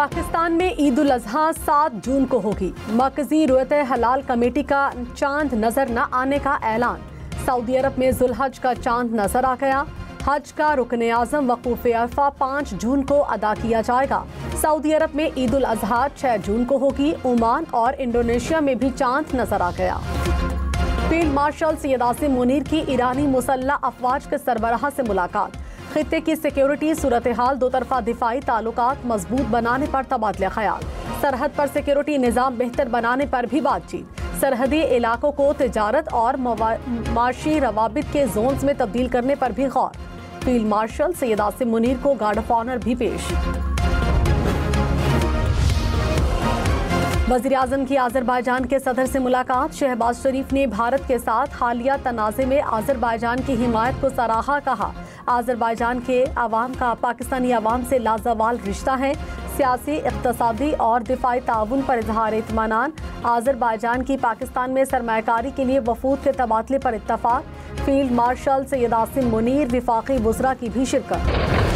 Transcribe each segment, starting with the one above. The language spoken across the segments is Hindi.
पाकिस्तान में ईद उल अजहा 7 जून को होगी। मरकजी रुयत हलाल कमेटी का चांद नजर न आने का ऐलान। सऊदी अरब में जुल्हज का चांद नजर आ गया। हज का रुकन आजम वकूफ अरफा 5 जून को अदा किया जाएगा। सऊदी अरब में ईद उल अजहा 6 जून को होगी। ओमान और इंडोनेशिया में भी चांद नजर आ गया। फील्ड मार्शल सैयद आसिम मुनीर की ईरानी मुसल्लह अफवाज के सरबराह से मुलाकात। खित्ते की सिक्योरिटी सूरत हाल, दो तरफा दिफाई ताल्लुकात मजबूत बनाने पर तबादला ख्याल। सरहद पर सिक्योरिटी निज़ाम बेहतर बनाने पर भी बातचीत। सरहदी इलाकों को तिजारत और माशी रवाबित के जोन्स में तब्दील करने पर भी गौर। फील्ड मार्शल सैयद आसिम मुनीर को गार्ड ऑफ ऑनर भी पेश। वज़ीर आज़म की आज़रबाईजान के सदर से मुलाकात। शहबाज शरीफ ने भारत के साथ हालिया तनाज़े में आज़रबाईजान की हिमायत को सराहा। कहा, आज़रबाईजान के अवाम का पाकिस्तानी अवाम से लाजवाल रिश्ता है। सियासी, इक़्तिसादी और दिफाई ताउन पर इज़हार इत्मीनान। आज़रबाईजान की पाकिस्तान में सरमायाकारी के लिए वफूद के तबादले पर इत्तफाक। फील्ड मार्शल सैयद आसिम मुनीर, विफाकी वज़रा की भी शिरकत।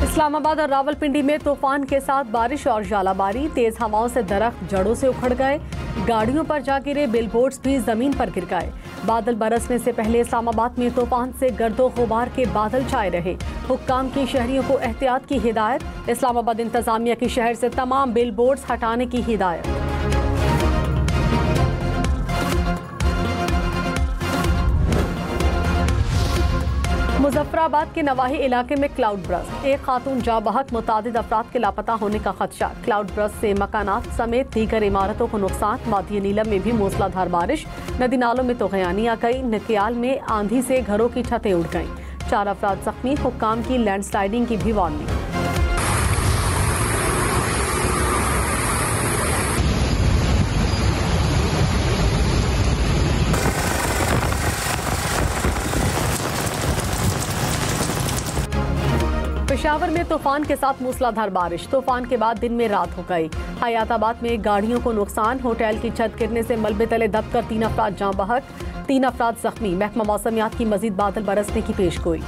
इस्लामाबाद और रावलपिंडी में तूफान के साथ बारिश और जालाबारी। तेज हवाओं से दरख्त जड़ों से उखड़ गए। गाड़ियों पर जा गिरे बिलबोर्ड्स भी जमीन पर गिर गए। बादल बरसने से पहले इस्लामाबाद में तूफान से गर्दो गुबार के बादल छाए रहे। हुक्काम की शहरियों को एहतियात की हिदायत। इस्लामाबाद इंतजामिया की शहर से तमाम बिलबोर्ड्स हटाने की हिदायत। मुजफ्फराबाद के नवाही इलाके में क्लाउड बर्स्ट। एक खातून जाँ बहक, मुतादिद अफराद के लापता होने का खदशा। क्लाउड बर्स्ट से मकानात समेत दीगर इमारतों को नुकसान। वादी नीलम में भी मूसलाधार बारिश। नदी नालों में तोगयानी आ गई। नकियाल में आंधी से घरों की छतें उड़ गईं। 4 अफराद जख्मी। हुक्काम की लैंडस्लाइडिंग की भी वार्निंग। पेशावर में तूफान के साथ मूसलाधार बारिश। तूफान के बाद दिन में रात हो गई। हयाताबाद में गाड़ियों को नुकसान। होटल की छत गिरने से मलबे तले दबकर 3 अफराद जाँ बहक, 3 अफराद जख्मी। महकमा मौसमियात की मजीद बादल बरसने की पेशगोई।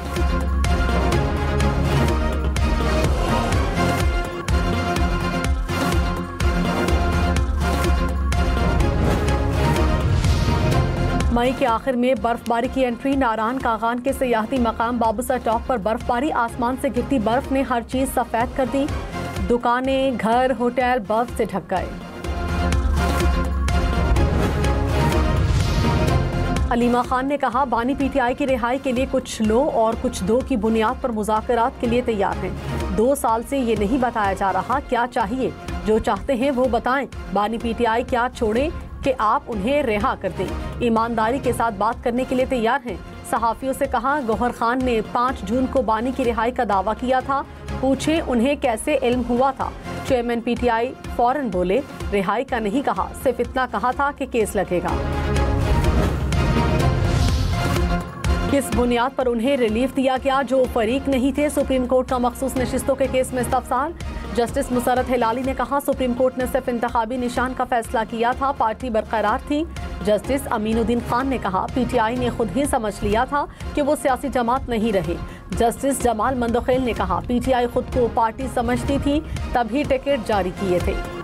मई के आखिर में बर्फबारी की एंट्री। नारायण कागान के सियाहती मकाम बाबूसर टॉप पर बर्फबारी। आसमान से गिरती बर्फ ने हर चीज सफेद कर दी। दुकानें, घर, होटल बर्फ से ढक गए। अलीमा खान ने कहा, बानी पीटीआई की रिहाई के लिए कुछ लो और कुछ दो की बुनियाद पर मुज़ाकरात के लिए तैयार हैं। 2 साल से ये नहीं बताया जा रहा क्या चाहिए। जो चाहते हैं वो बताएं। बानी पीटीआई क्या छोड़ें कि आप उन्हें रिहा कर दें। ईमानदारी के साथ बात करने के लिए तैयार हैं। सहाफ़ियों से कहा, गौहर खान ने 5 जून को बानी की रिहाई का दावा किया था। पूछें उन्हें कैसे इल्म हुआ था। चेयरमैन पीटीआई फौरन बोले, रिहाई का नहीं कहा, सिर्फ इतना कहा था कि केस लगेगा। किस बुनियाद पर उन्हें रिलीफ दिया गया जो फरीक नहीं थे। सुप्रीम कोर्ट का मखसूस नशिस्तों के केस में इस्तफसार। जस्टिस मुसरत हिलाली ने कहा, सुप्रीम कोर्ट ने सिर्फ इंतखाबी निशान का फैसला किया था, पार्टी बरकरार थी। जस्टिस अमीनुद्दीन खान ने कहा, पीटीआई ने खुद ही समझ लिया था कि वो सियासी जमात नहीं रहे। जस्टिस जमाल मंदोखेल ने कहा, पीटीआई खुद को पार्टी समझती थी तभी टिकट जारी किए थे।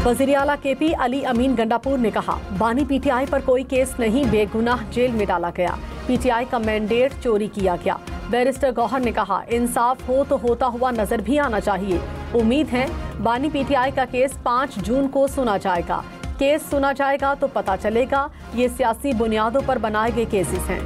वज़ीर आला केपी अली अमीन गंडापुर ने कहा, बानी पीटीआई पर कोई केस नहीं, बेगुनाह जेल में डाला गया। पीटीआई का मैंडेट चोरी किया गया। बैरिस्टर गौहर ने कहा, इंसाफ हो तो होता हुआ नजर भी आना चाहिए। उम्मीद है बानी पीटीआई का केस 5 जून को सुना जाएगा। केस सुना जाएगा तो पता चलेगा ये सियासी बुनियादों पर बनाए गए केसेस हैं।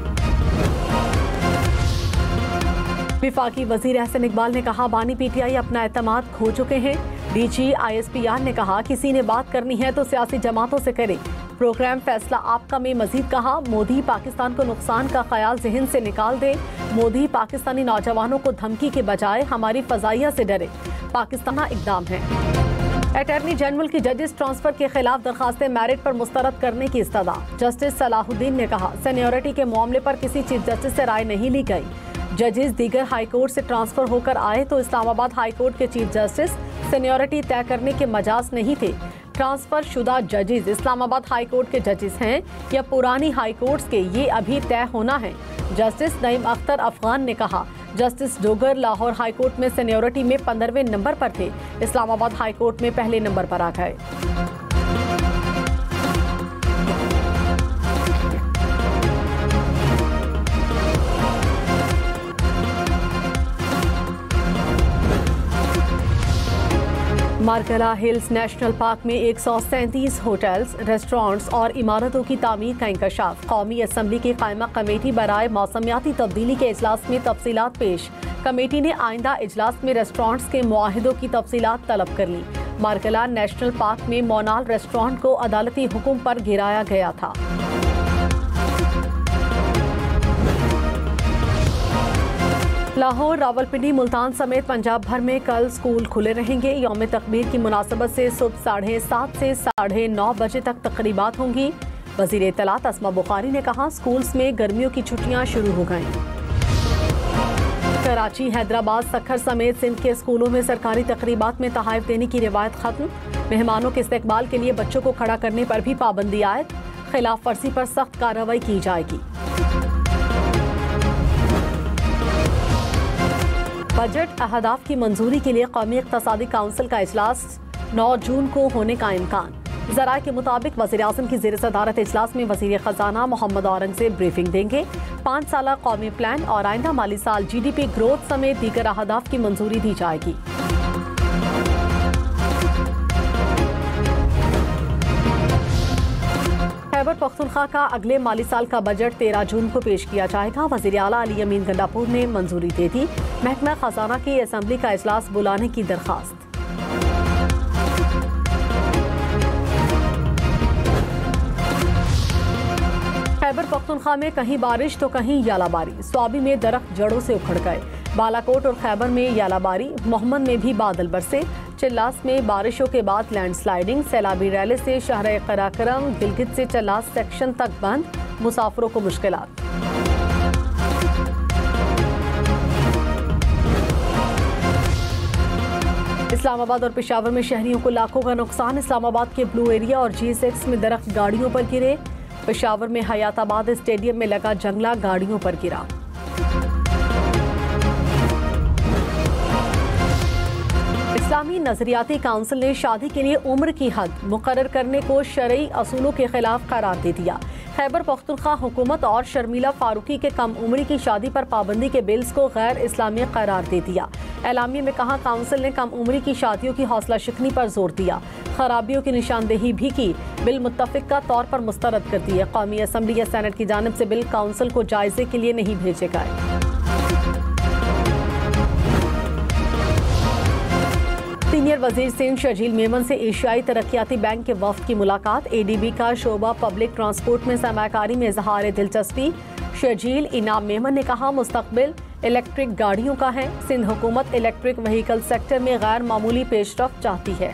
विफाकी वजीर एहसन इकबाल ने कहा, बानी पीटीआई अपना एतमाद खो चुके हैं। डीजी ISPR ने कहा, किसी ने बात करनी है तो सियासी जमातों से करें। प्रोग्राम फैसला आपका में मजीद कहा, मोदी पाकिस्तान को नुकसान का ख्याल जहन से निकाल दे। मोदी पाकिस्तानी नौजवानों को धमकी के बजाय हमारी फजाइया से डरे। पाकिस्तान इकदाम है। अटॉर्नी जनरल की जजेस ट्रांसफर के खिलाफ दरखास्तें मेरिट पर मुस्तरद करने की इस्तदा। जस्टिस सलाहुद्दीन ने कहा, सीनियरिटी के मामले पर किसी चीफ जस्टिस से राय नहीं ली गई। जजेस दीगर हाई कोर्ट से ट्रांसफर होकर आए तो इस्लामाबाद हाई कोर्ट के चीफ जस्टिस सीनियरिटी तय करने के मजाज नहीं थे। ट्रांसफर शुदा जजेस इस्लामाबाद हाई कोर्ट के जजेस हैं या पुरानी हाई कोर्ट्स के, ये अभी तय होना है। जस्टिस नईम अख्तर अफगान ने कहा, justice Dogar Lahore high court में सीनियरिटी में 15वें नंबर पर थे, इस्लामाबाद हाई कोर्ट में पहले नंबर पर आ गए। मार्कला हिल्स नेशनल पार्क में 137 होटल्स, रेस्टोरेंट्स और इमारतों की तामीर का इंकशाफ। कौमी असम्बली की कायमा कमेटी बराए मौसमियाती तब्दीली के इजलास में तफसीलात पेश। कमेटी ने आइंदा इजलास में रेस्टोरेंट्स के मुआहिदों की तफसीलात तलब कर ली। मार्कला नेशनल पार्क में मोनाल रेस्टोरेंट को अदालती हुक्म पर गिराया गया था। लाहौर, रावलपिंडी, मुल्तान समेत पंजाब भर में कल स्कूल खुले रहेंगे। यौम तकबीर की मुनासबत से सुबह 7:30 से 9:30 बजे तक तकरीबात होंगी। वज़ीर इत्तलात अस्मा बुखारी ने कहा, स्कूल्स में गर्मियों की छुट्टियां शुरू हो गईं। कराची, हैदराबाद, सक्खर समेत सिंध के स्कूलों में सरकारी तकरीबात में तहाइफ देने की रिवायत खत्म। मेहमानों के इस्तकबाल के लिए बच्चों को खड़ा करने पर भी पाबंदी आयद। खिलाफ वर्जी पर सख्त कार्रवाई की जाएगी। बजट अहदाफ की मंजूरी के लिए कौमी इक़्तिसादी काउंसिल का इजलास 9 जून को होने का इम्कान। ज़राए के मुताबिक वज़ीर आज़म की ज़ेर सदारत इजलास में वज़ीर ख़जाना मोहम्मद औरंगज़ेब ब्रीफिंग देंगे। 5 साला कौमी प्लान और आइंदा माली साल GDP ग्रोथ समेत दीगर अहदाफ की मंजूरी दी जाएगी। खैबर पख्तूनख्वा का अगले माली साल का बजट 13 जून को पेश किया जाएगा। वज़ीर आला अली अमीन गंडापुर ने मंजूरी दे दी। महकमा खजाना की असम्बली का इजलास बुलाने की दरखास्त। खैबर पख्तूनख्वा में कहीं बारिश तो कहीं यालाबारी। स्वाबी में दरख्त जड़ों से उखड़ गए। बालाकोट और खैबर में यालाबारी। मोहम्मद में भी बादल बरसे। चिल्लास में बारिशों के बाद लैंडस्लाइडिंग। सैलाबी रैली से शहर कराकरम, गिलगित से चिल्लास सेक्शन तक बंद। मुसाफिरों को मुश्किलात। इस्लामाबाद और पेशावर में शहरियों को लाखों का नुकसान। इस्लामाबाद के ब्लू एरिया और G6 में दरख्त गाड़ियों पर गिरे। पेशावर में हयाताबाद स्टेडियम में लगा जंगला गाड़ियों पर गिरा। इस्लामी नजरियाती काउंसिल ने शादी के लिए उम्र की हद मुकर्रर करने को शरई असूलों के खिलाफ करार दे दिया। खैबर पख्तूनख्वा हुकूमत और शर्मिला फारूकी के कम उम्री की शादी पर पाबंदी के बिल्स को गैर इस्लामी करार दे दिया। एलामिया में कहा, काउंसिल ने कम उम्री की शादियों की हौसला शिकनी पर जोर दिया। खराबियों की निशानदेही भी की। बिल मुत्तफिका तौर पर मुस्तरद कर दिए। कौमी असम्बली या सेनेट की जानिब से बिल काउंसिल को जायजे के लिए नहीं भेजे गए। सीनियर वजीर सिंध शर्जील मेमन से एशियाई तरक्याती बैंक के वफ्द की मुलाकात। ADB का शोबा पब्लिक ट्रांसपोर्ट में सरमायाकारी में इजहार दिलचस्पी। शर्जील इनाम मेमन ने कहा, मुस्तकबिल इलेक्ट्रिक गाड़ियों का है। सिंध हुकूमत इलेक्ट्रिक व्हीकल सेक्टर में गैर मामूली पेशरफ्त चाहती है।